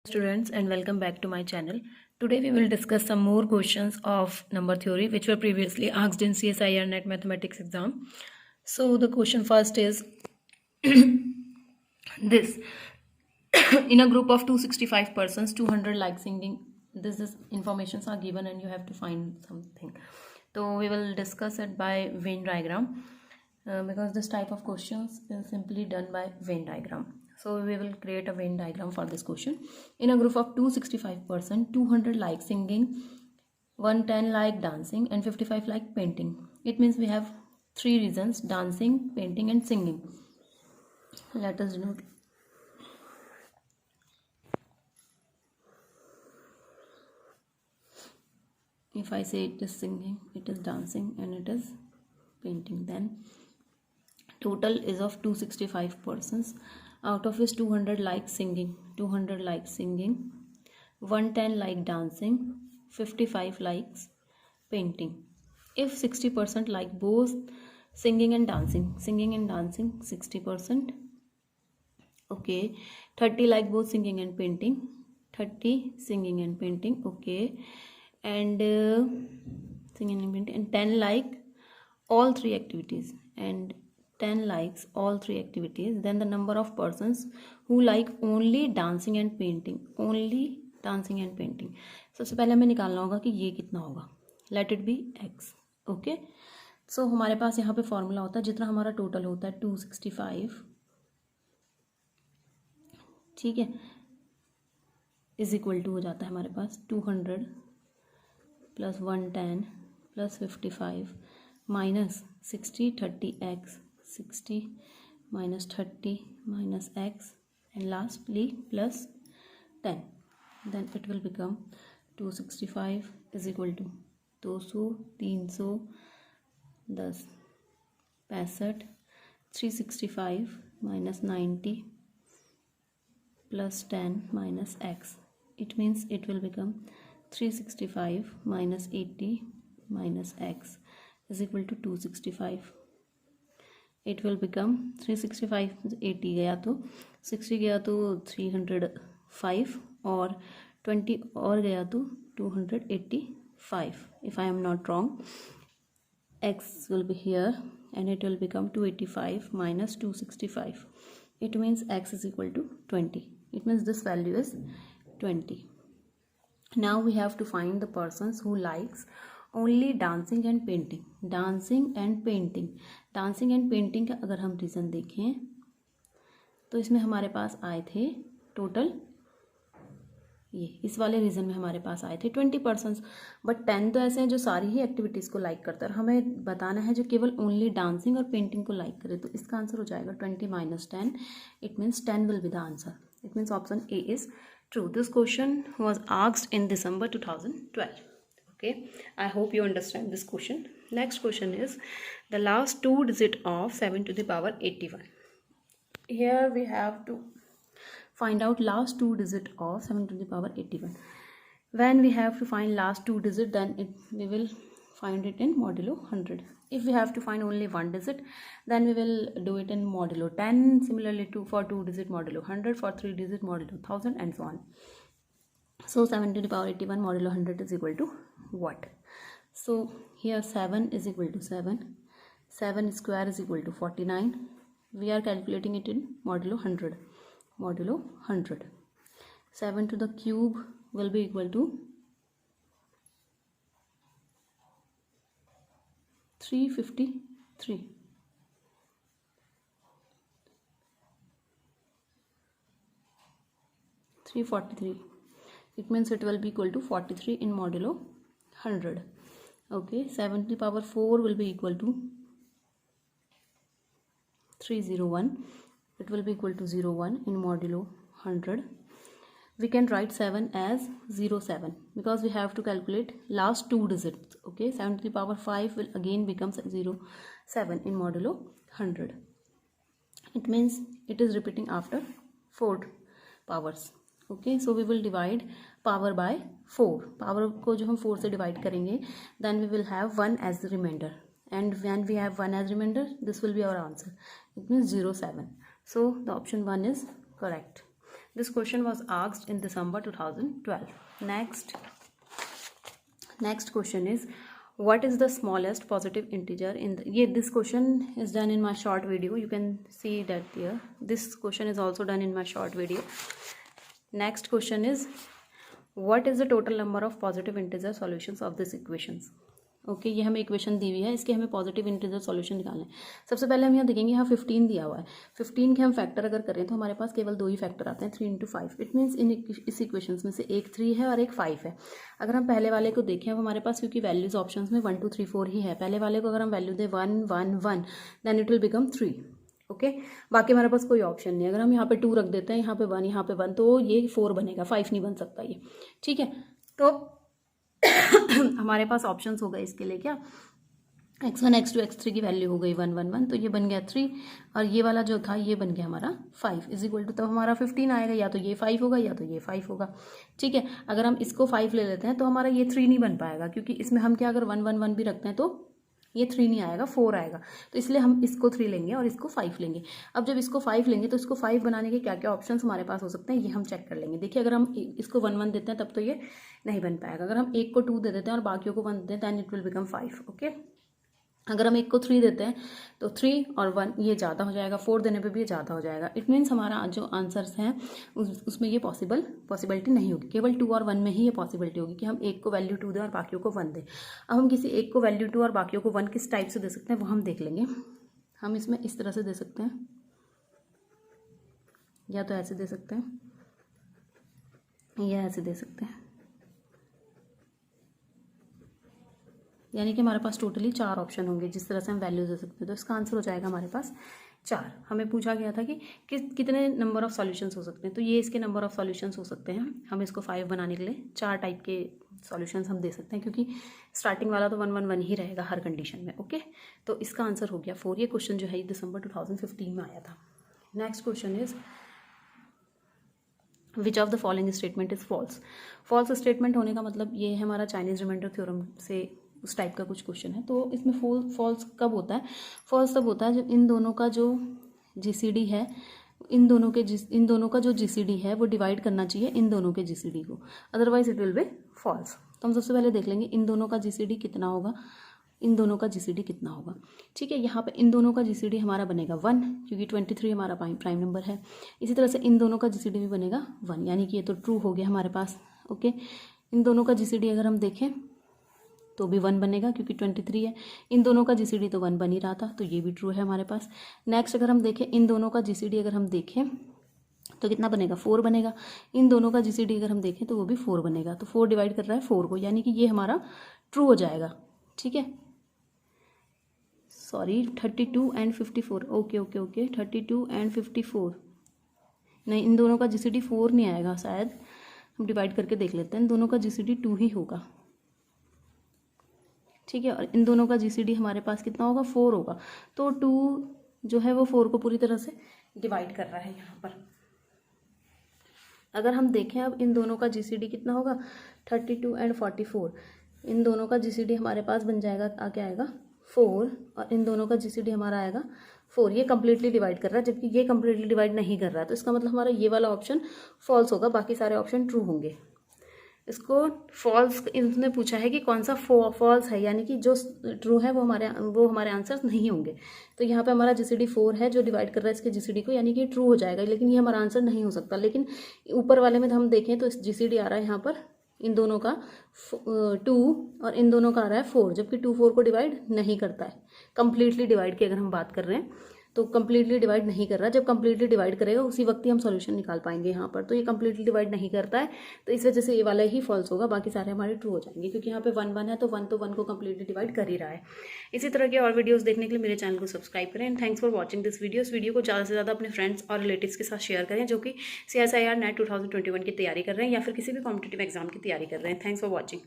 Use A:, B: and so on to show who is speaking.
A: Students, and welcome back to my channel. Today we will discuss some more questions of number theory which were previously asked in CSIR NET mathematics exam. So the question first is this. In a group of 265 persons, 200 like singing. This is informations are given and you have to find something. So we will discuss it by Venn diagram because this type of questions is simply done by Venn diagram. So we will create a Venn diagram for this question. In a group of 265 persons, 200 like singing, 110 like dancing, and 55 like painting. It means we have three reasons: dancing, painting, and singing. Let us note. If I say it is singing, it is dancing, and it is painting, then total is of 265 persons, out of which 200 like singing, 110 like dancing, 55 likes painting. If 60% like both singing and dancing, 60%. Okay, 30 like both singing and painting, 30 singing and painting. Okay, and singing and painting, and 10 like all three activities, and 10 likes all three activities. Then the number of persons who like only dancing and painting, सबसे पहले हमें निकालना होगा कि ये कितना होगा. Let it be x. Okay, so हमारे पास यहाँ पे फॉर्मूला होता है जितना हमारा टोटल होता है 265, ठीक है, इज इक्वल टू हो जाता है हमारे पास 200 plus 110 plus 55 minus 60 30x, 60 minus 30 minus x, and lastly plus 10. Then it will become 265 is equal to 200, 300, 10, 65, 365 minus 90 plus 10 minus x. It means it will become 365 minus 80 minus x is equal to 265. It will become 365, 80 गया तो 60 गया तो 305 और 20 और गया तो 285. If I am not wrong, x will be here and it will become 285 minus 265. It means x is equal to 20. It means this value is 20. Now we have to find the persons who likes only dancing and painting. Dancing and painting का अगर हम reason देखें तो इसमें हमारे पास आए थे total, ये इस वाले रीज़न में हमारे पास आए थे 20%. बट 10 तो ऐसे हैं जो सारी ही एक्टिविटीज़ को लाइक करता है. हमें बताना है जो केवल ओनली डांसिंग और पेंटिंग को लाइक करे. तो इसका आंसर हो जाएगा 20 minus 10. It means 10 will be the answer. It means option A is true. This question was asked in December 2012. Okay, I hope you understand this question. Next question is the last two digit of 7 to the power 81. Here we have to find out last two digit of 7 to the power 81. When we have to find last two digit, then we will find it in modulo 100. If we have to find only one digit, then we will do it in modulo 10. Similarly to for two digit modulo 100, for three digit modulo 1000, and so on. So 7 to the power 81 modulo 100 is equal to what? So here 7 is equal to 7. 7 square is equal to 49. We are calculating it in modulo 100. Modulo 100. 7 to the cube will be equal to 353. 343. It means it will be equal to 43 in modulo 100. Okay, 7 to the power 4 will be equal to 301. It will be equal to 01 in modulo 100. We can write 7 as 07 because we have to calculate last two digits. Okay, 7 to the power 5 will again become 07 in modulo 100. It means it is repeating after 4 powers. Okay, so we will divide power by 4. Power को जो हम 4 से divide करेंगे then we will have 1 as the remainder, and when we have 1 as remainder, this will be our answer. It means 07. So the option 1 is correct. This question was asked in December 2012. Next question is, what is the smallest positive integer in the, this question is done in my short video. You can see that here. This question is also done in my short video. Next question is, what is the total number of positive integer solutions of this equations? Okay ये हमें equation दी हुई है, इसके हमें positive integer solution निकालना है. सबसे पहले हम यहाँ देखेंगे, यहाँ 15 दिया हुआ है. 15 के हम फैक्टर अगर करें तो हमारे पास केवल 2 ही फैक्टर आते हैं, 3 इंटू 5. इट मीन्स इस इक्वेशन में से एक 3 है और एक 5 है. अगर हम पहले वाले को देखें, अब हमारे पास क्योंकि वैल्यूज ऑप्शन में 1 2 3 4 ही है, पहले वाले को अगर हम वैल्यू दें 1 1 1 then it will become 3. Okay बाकी हमारे पास कोई ऑप्शन नहीं. अगर हम यहाँ पे 2 रख देते हैं, यहाँ पे 1 यहाँ पे 1, तो ये 4 बनेगा, 5 नहीं बन सकता ये. ठीक है, तो हमारे पास ऑप्शंस हो गए इसके लिए क्या, x1 x2 x3 की वैल्यू हो गई 1 1 1, तो ये बन गया 3 और ये वाला जो था ये बन गया हमारा 5 इज इक्वल टू, तब हमारा 15 आएगा, या तो ये 5 होगा या तो ये 5 होगा. ठीक है, अगर हम इसको 5 ले लेते हैं तो हमारा ये 3 नहीं बन पाएगा, क्योंकि इसमें हम क्या अगर 1 1 1 भी रखते हैं तो ये 3 नहीं आएगा, 4 आएगा. तो इसलिए हम इसको 3 लेंगे और इसको 5 लेंगे. अब जब इसको 5 लेंगे तो इसको 5 बनाने के क्या क्या ऑप्शन हमारे पास हो सकते हैं ये हम चेक कर लेंगे. देखिए अगर हम इसको 1 1 देते हैं तब तो ये नहीं बन पाएगा. अगर हम एक को 2 दे देते हैं और बाकियों को 1 देते हैं then it will become 5. Okay, अगर हम एक को 3 देते हैं तो 3 और 1 ये ज़्यादा हो जाएगा, 4 देने पे भी ये ज़्यादा हो जाएगा. इट मीन्स हमारा जो आंसर्स हैं उसमें ये पॉसिबिलिटी नहीं होगी. केवल 2 और 1 में ही ये पॉसिबिलिटी होगी कि हम एक को वैल्यू 2 दें और बाकियों को 1 दें. अब हम किसी एक को वैल्यू 2 और बाकियों को 1 किस टाइप से दे सकते हैं वो हम देख लेंगे. हम इसमें इस तरह से दे सकते हैं, या तो ऐसे दे सकते हैं या ऐसे दे सकते हैं. यानी कि हमारे पास टोटली 4 ऑप्शन होंगे जिस तरह से हम वैल्यूज दे सकते हैं. तो इसका आंसर हो जाएगा हमारे पास 4. हमें पूछा गया था कि कितने नंबर ऑफ सॉल्यूशंस हो सकते हैं, तो ये इसके नंबर ऑफ सॉल्यूशंस हो सकते हैं. हम इसको 5 बनाने के लिए 4 टाइप के सॉल्यूशंस हम दे सकते हैं, क्योंकि स्टार्टिंग वाला तो 1 1 1 ही रहेगा हर कंडीशन में. ओके, तो इसका आंसर हो गया 4. ये क्वेश्चन जो है दिसंबर 2015 में आया था. Next question is, which of the following statement is false. False statement होने का मतलब ये है हमारा चाइनीज रिमाइंडर थ्योरम से उस टाइप का कुछ क्वेश्चन है. तो इसमें फॉल्स कब होता है, फॉल्स तब होता है जब इन दोनों का जो जीसीडी है, इन दोनों का जो जीसीडी है वो डिवाइड करना चाहिए इन दोनों के जीसीडी को, otherwise it will be false. तो हम सबसे पहले देख लेंगे इन दोनों का जीसीडी कितना होगा, इन दोनों का जीसीडी कितना होगा. ठीक है, यहाँ पे इन दोनों का जीसीडी हमारा बनेगा 1, क्योंकि 23 हमारा प्राइम नंबर है. इसी तरह से इन दोनों का जीसीडी भी बनेगा 1, यानी कि ये तो ट्रू हो गया हमारे पास. ओके, इन दोनों का जीसीडी अगर हम देखें तो भी 1 बनेगा, क्योंकि 23 है. इन दोनों का जीसीडी तो 1 बन ही रहा था, तो ये भी ट्रू है हमारे पास. नेक्स्ट अगर हम देखें इन दोनों का जीसीडी अगर हम देखें तो कितना बनेगा, 4 बनेगा. इन दोनों का जीसीडी अगर हम देखें तो वो भी 4 बनेगा. तो 4 डिवाइड कर रहा है 4 को, यानी कि ये हमारा ट्रू हो जाएगा. ठीक है, sorry 32 and 54. Okay okay okay 32 and 54 नहीं, इन दोनों का जीसीडी 4 नहीं आएगा शायद. हम डिवाइड करके देख लेते हैं. इन दोनों का जीसीडी 2 ही होगा. ठीक है, और इन दोनों का जीसीडी हमारे पास कितना होगा, 4 होगा. तो 2 जो है वो 4 को पूरी तरह से डिवाइड कर रहा है यहाँ पर. अगर हम देखें अब इन दोनों का जीसीडी कितना होगा, 32 एंड 44. इन दोनों का जीसीडी हमारे पास बन जाएगा, आगे आएगा 4, और इन दोनों का जीसीडी हमारा आएगा 4. ये कंप्लीटली डिवाइड कर रहा है, जबकि ये कंप्लीटली डिवाइड नहीं कर रहा है. तो इसका मतलब हमारा ये वाला ऑप्शन फॉल्स होगा, बाकी सारे ऑप्शन ट्रू होंगे. इसको फॉल्स इसने पूछा है कि कौन सा फॉल्स है, यानी कि जो ट्रू है वो हमारे आंसर्स नहीं होंगे. तो यहाँ पे हमारा जीसीडी 4 है जो डिवाइड कर रहा है इसके जीसीडी को, यानी कि ट्रू हो जाएगा, लेकिन ये हमारा आंसर नहीं हो सकता. लेकिन ऊपर वाले में हम देखें तो जीसीडी आ रहा है यहाँ पर इन दोनों का 2 और इन दोनों का आ रहा है 4, जबकि 2 4 को डिवाइड नहीं करता है. कंप्लीटली डिवाइड की अगर हम बात कर रहे हैं तो कंप्लीटली डिवाइड नहीं कर रहा. जब कंप्लीटली डिवाइड करेगा उसी वक्त ही हम सॉल्यूशन निकाल पाएंगे यहाँ पर. तो ये कंप्लीटली डिवाइड नहीं करता है, तो इस वजह से ये वाला ही फॉल्स होगा, बाकी सारे हमारे ट्रू हो जाएंगे, क्योंकि यहाँ पे 1 1 है तो 1 को कंप्लीटली डिवाइड कर ही रहा है. इसी तरह के और वीडियोस देखने के लिए मेरे चैनल को सब्सक्राइब करें. And thanks for watching this video. इस वीडियो को ज़्यादा से ज़्यादा अपने फ्रेंड्स और रिलेटिव्स के साथ शेयर करें जो कि CSIR NET 2021 की तैयारी कर रहे हैं या फिर किसी भी कॉम्पिटिटिव एग्जाम की तैयारी कर रहे हैं. Thanks for watching.